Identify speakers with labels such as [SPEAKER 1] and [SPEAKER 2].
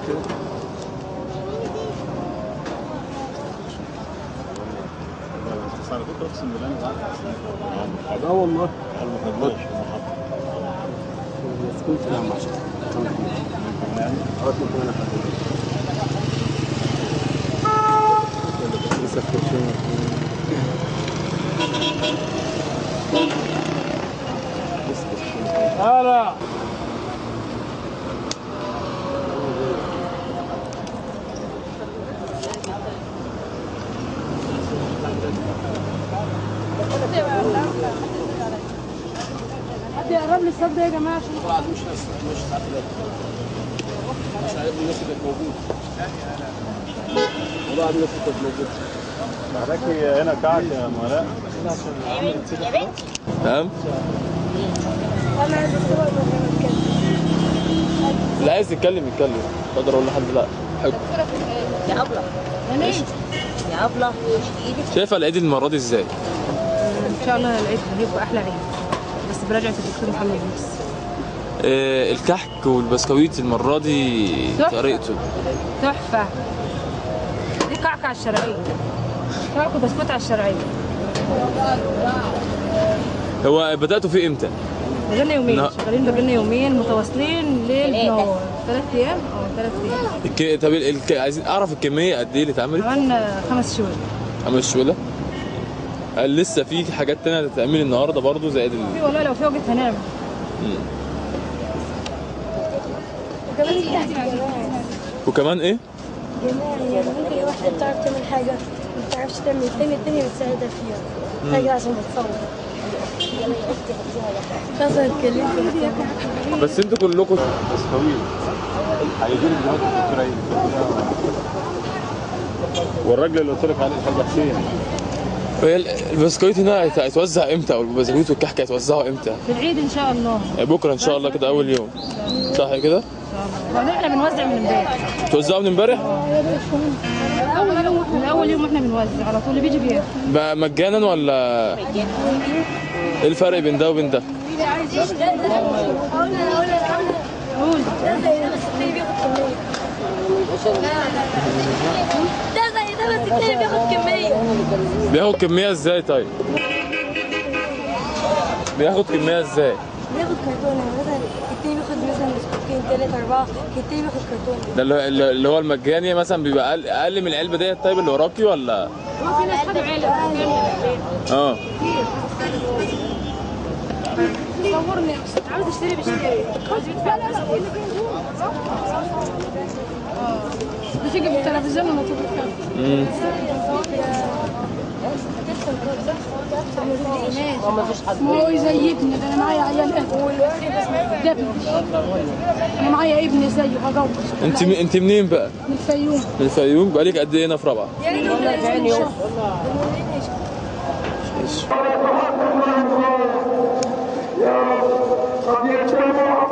[SPEAKER 1] كده.
[SPEAKER 2] انا كنت اقسم بالله انا قاعد
[SPEAKER 1] لا والله
[SPEAKER 2] على المحاضرات
[SPEAKER 1] كنت نعم عشان
[SPEAKER 2] يعني
[SPEAKER 1] ممكن انا لسه في هلا
[SPEAKER 3] حد يقرب لي الصد ده يا جماعه عشان
[SPEAKER 1] طلعت مش ساعات مش عارف الناس اللي كانت موجوده والله الناس اللي كانت موجوده
[SPEAKER 2] حضرتك هنا كعك يا ملاء
[SPEAKER 4] تمام.
[SPEAKER 3] انا عايز الصور
[SPEAKER 4] اللي عايز يتكلم اقدر اقول لحد لا حب.
[SPEAKER 5] يا أبلة يا أبلة
[SPEAKER 4] شايفه العيد المره دي ازاي؟
[SPEAKER 3] ان شاء الله العيد هيبقى احلى عيد بس براجعه الدكتور محمد يونس.
[SPEAKER 4] الكحك والبسكويت المره دي
[SPEAKER 3] تحفة.
[SPEAKER 4] طريقته
[SPEAKER 3] تحفه. دي كعكه على الشرعيه. كعكه بسكوت على الشرعيه.
[SPEAKER 4] هو بداتوا فيه امتى؟
[SPEAKER 3] بقالنا يومين
[SPEAKER 4] لا.
[SPEAKER 3] شغالين، بقالنا يومين متواصلين ليل نهار 3 ايام او 3 ايام.
[SPEAKER 4] طب عايزين اعرف الكميه قد ايه اللي اتعملت؟
[SPEAKER 3] عملنا 5 شهور.
[SPEAKER 4] 5 شويه. هل لسه في حاجات تانية هتتعمل النهارده برضو زائد
[SPEAKER 3] في والله لو في وقت هنعمل.
[SPEAKER 4] وكمان ايه؟
[SPEAKER 6] يعني ممكن واحدة بتعرف تعمل حاجة ما بتعرفش تعمل التانية بتساعدها فيها حاجة عشان بتصور. خلاص هتكلمك.
[SPEAKER 4] بس انتوا كلكم
[SPEAKER 2] طويل هيجي لك دلوقتي الدكتور عيد والراجل اللي قلت لك عليه الحاج حسين.
[SPEAKER 4] هي البسكويت هنا هيتوزع امتى؟ او البسكويت والكحك هيتوزعوا امتى؟
[SPEAKER 3] في العيد ان شاء الله.
[SPEAKER 4] بكره ان شاء الله كده اول يوم. صح كده؟
[SPEAKER 3] وبعدين احنا بنوزع من امبارح.
[SPEAKER 4] توزعوا من امبارح؟
[SPEAKER 3] من اول يوم احنا بنوزع على طول اللي بيجي بياخد.
[SPEAKER 4] بقى مجانا ولا ايه الفرق بين ده وبين ده؟
[SPEAKER 3] قول.
[SPEAKER 6] ده زي ده بس التاني بياخد كمية. ده زي ده بس التاني بياخد كمية.
[SPEAKER 4] بياخد كميه ازاي طيب؟ بياخد كميه ازاي؟
[SPEAKER 6] بياخد كرتونة مثلا التاني بياخد مثلا بسكوتين 3 4 التاني بياخد كرتونة.
[SPEAKER 4] ده اللي هو المجاني مثلا بيبقى اقل من العلبه ديت طيب اللي وراكي ولا؟
[SPEAKER 3] هو في ناس خدوا علب.
[SPEAKER 4] اه
[SPEAKER 3] صورني عاوز اشتري بشتري عاوز يدفع بتيجي بالتلفزيون ولا تيجي ما هو زي ابني ده انا معايا عيال ده ابني انا معايا ابني زيه هجوز.
[SPEAKER 4] انت منين بقى؟
[SPEAKER 3] من الفيوم.
[SPEAKER 4] من الفيوم. بقالك قد ايه هنا في رابعه؟
[SPEAKER 3] يعني يوم.
[SPEAKER 4] ماشي.
[SPEAKER 7] قد يجتمع